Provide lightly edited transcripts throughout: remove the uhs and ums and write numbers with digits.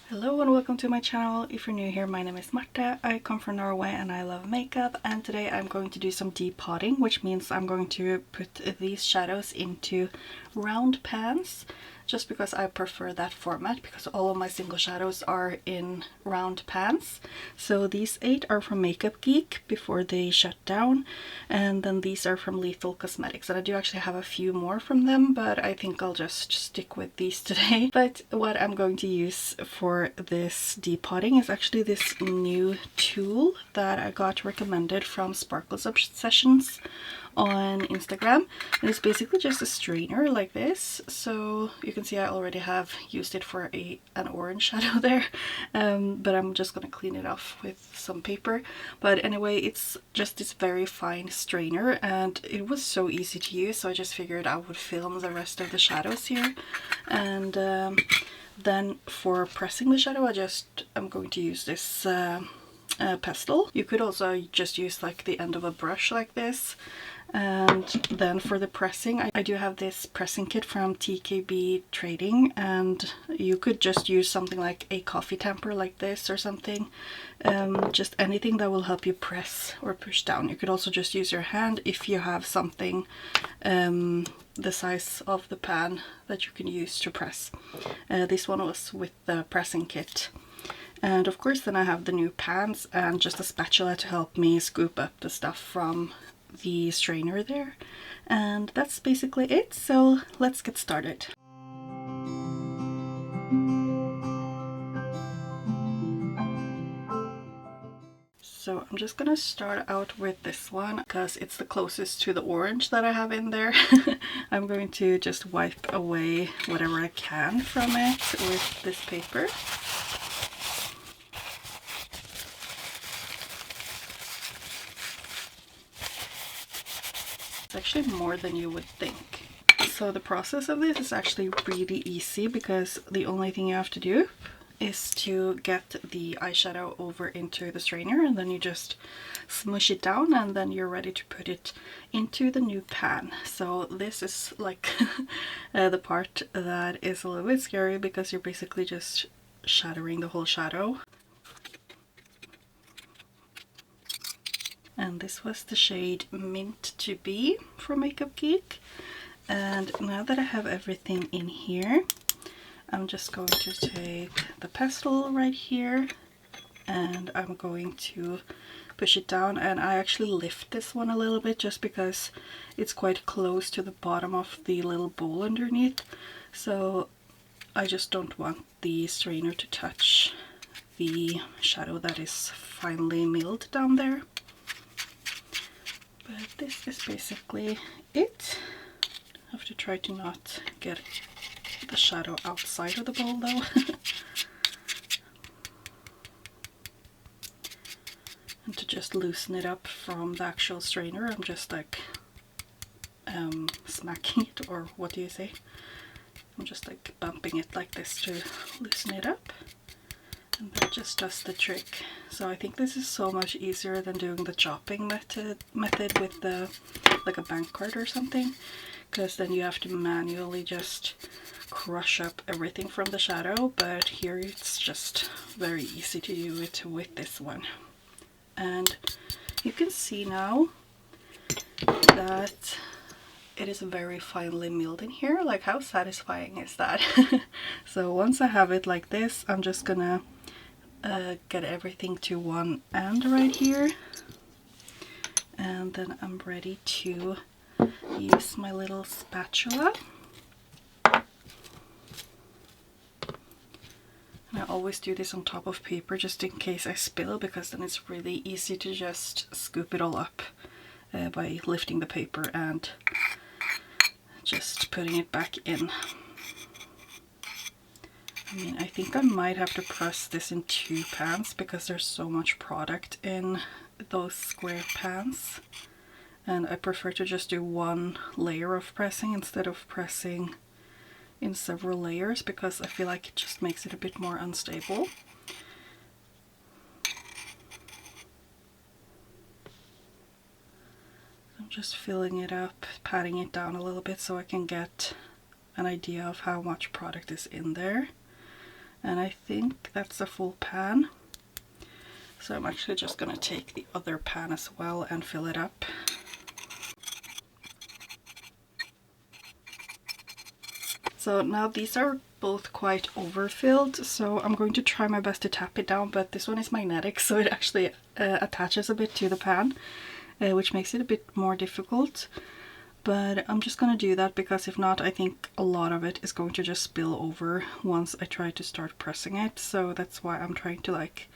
Hello and welcome to my channel. If you're new here, my name is Marte. I come from Norway and I love makeup, and today I'm going to do some depotting, which means I'm going to put these shadows into round pans just because I prefer that format, because all of my single shadows are in round pans. So these 8 are from Makeup Geek before they shut down, and then these are from Lethal Cosmetics, and I do actually have a few more from them, but I think I'll just stick with these today. But what I'm going to use for this depotting is actually this new tool that I got recommended from Sparkles Obsessions on Instagram, and it's basically just a strainer like this. So you can see I already have used it for an orange shadow there, but I'm just gonna clean it off with some paper. But anyway, it's just this very fine strainer, and it was so easy to use, so I just figured I would film the rest of the shadows here. And then for pressing the shadow, I'm going to use this pestle. You could also just use like the end of a brush like this. And then for the pressing, I do have this pressing kit from TKB Trading, and you could just use something like a coffee tamper like this or something, just anything that will help you press or push down. You could also just use your hand if you have something the size of the pan that you can use to press. This one was with the pressing kit. And of course then I have the new pans and just a spatula to help me scoop up the stuff from the strainer there. And that's basically it, so let's get started. So I'm just gonna start out with this one because it's the closest to the orange that I have in there. I'm going to just wipe away whatever I can from it with this paper. It's actually more than you would think. So the process of this is actually really easy, because the only thing you have to do is to get the eyeshadow over into the strainer, and then you just smush it down, and then you're ready to put it into the new pan. So this is like the part that is a little bit scary, because you're basically just shattering the whole shadow. And this was the shade Mint to Be from Makeup Geek. And now that I have everything in here, I'm just going to take the pestle right here, and I'm going to push it down. And I actually lift this one a little bit just because it's quite close to the bottom of the little bowl underneath. So I just don't want the strainer to touch the shadow that is finely milled down there. But this is basically it. I have to try to not get the shadow outside of the bowl though. And to just loosen it up from the actual strainer, I'm just like smacking it, or what do you say? I'm just like bumping it like this to loosen it up. And that just does the trick. So I think this is so much easier than doing the chopping method with the like a bank card or something, because then you have to manually just crush up everything from the shadow. But here it's just very easy to do it with this one. And you can see now that it is very finely milled in here. Like, how satisfying is that? So once I have it like this, I'm just gonna get everything to one end right here, and then I'm ready to use my little spatula. And I always do this on top of paper just in case I spill, because then it's really easy to just scoop it all up by lifting the paper and just putting it back in. I mean, I think I might have to press this in 2 pans because there's so much product in those square pans. And I prefer to just do one layer of pressing instead of pressing in several layers, because I feel like it just makes it a bit more unstable. I'm just filling it up, patting it down a little bit so I can get an idea of how much product is in there. and I think that's a full pan. So I'm actually just gonna take the other pan as well and fill it up. So now these are both quite overfilled, so I'm going to try my best to tap it down, but this one is magnetic, so it actually attaches a bit to the pan, which makes it a bit more difficult. But I'm just gonna do that because if not, I think a lot of it is going to just spill over once I try to start pressing it. So that's why I'm trying to like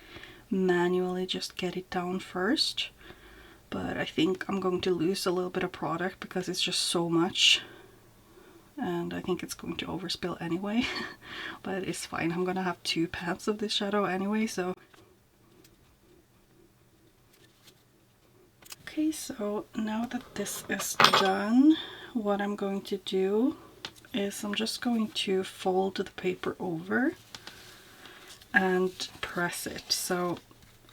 manually just get it down first. But I think I'm going to lose a little bit of product because it's just so much. And I think it's going to overspill anyway. But it's fine, I'm gonna have 2 pans of this shadow anyway, so. Okay, so now that this is done, what I'm going to do is I'm just going to fold the paper over and press it. So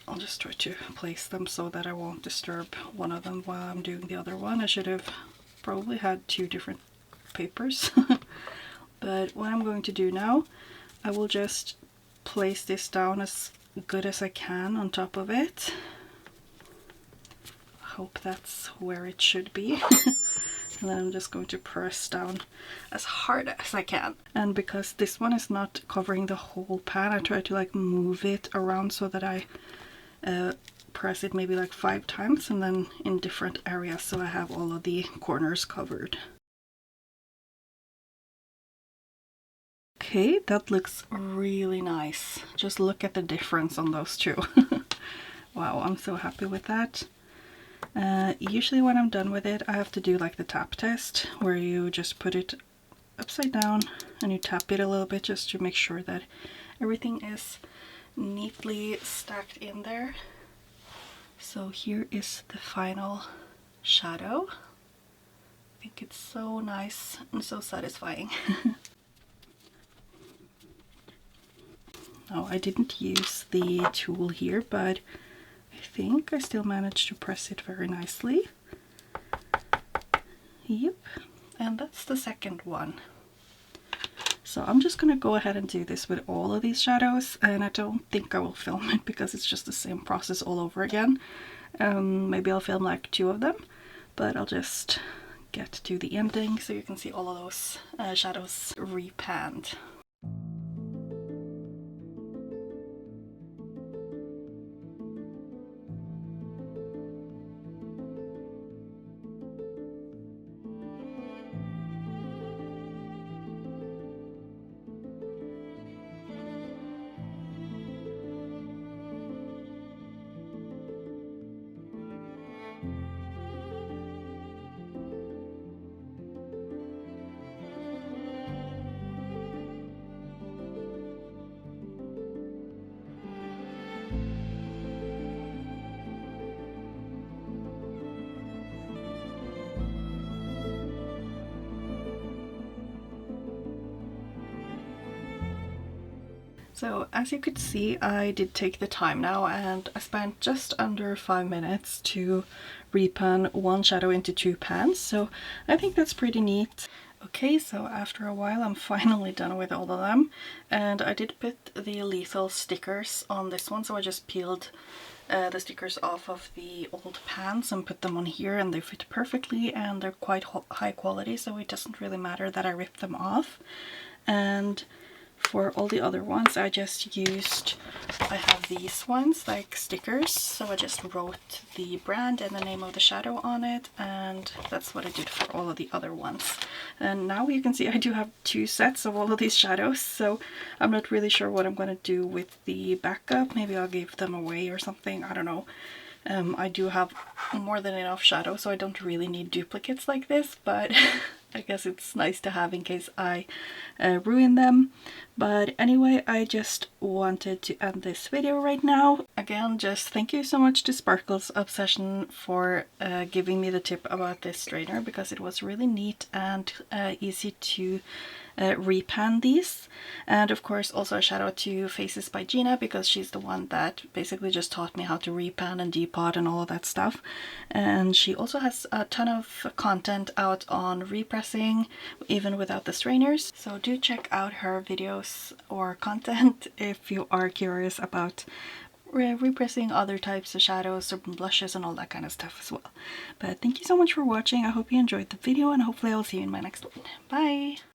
I'll just try to place them so that I won't disturb one of them while I'm doing the other one. I should have probably had 2 different papers. But what I'm going to do now, I will just place this down as good as I can on top of it. Hope that's where it should be. And then I'm just going to press down as hard as I can. And because this one is not covering the whole pan, I try to like move it around so that I press it maybe like 5 times and then in different areas, so I have all of the corners covered. Okay, that looks really nice. Just look at the difference on those two. Wow, I'm so happy with that. Usually when I'm done with it, I have to do like the tap test, where you just put it upside down and you tap it a little bit just to make sure that everything is neatly stacked in there. So here is the final shadow. I think it's so nice and so satisfying. Now, I didn't use the tool here, but I think I still managed to press it very nicely. Yep, and that's the second one. So I'm just gonna go ahead and do this with all of these shadows, and I don't think I will film it because it's just the same process all over again. Maybe I'll film like 2 of them, but I'll just get to the ending so you can see all of those shadows repanned. So as you could see, I did take the time now, and I spent just under 5 minutes to repan 1 shadow into 2 pans, so I think that's pretty neat. Okay, so after a while I'm finally done with all of them, and I did put the lethal stickers on this one, so I just peeled the stickers off of the old pans and put them on here, and they fit perfectly and they're quite high quality, so it doesn't really matter that I ripped them off. And for all the other ones I just used, I have these ones like stickers, so I just wrote the brand and the name of the shadow on it, and that's what I did for all of the other ones. And now you can see I do have 2 sets of all of these shadows, so I'm not really sure what I'm going to do with the backup. Maybe I'll give them away or something, I don't know. I do have more than enough shadows, so I don't really need duplicates like this, but I guess it's nice to have in case I ruin them. But anyway, I just wanted to end this video right now. Again, just thank you so much to Sparkles Obsession for giving me the tip about this strainer, because it was really neat and easy to repan these. And of course also a shout out to Faces by Gina, because she's the one that basically just taught me how to repan and depot and all of that stuff. And she also has a ton of content out on repressing even without the strainers, so do check out her videos videos or content if you are curious about repressing other types of shadows or blushes and all that kind of stuff as well. But thank you so much for watching. I hope you enjoyed the video, and hopefully I'll see you in my next one. Bye!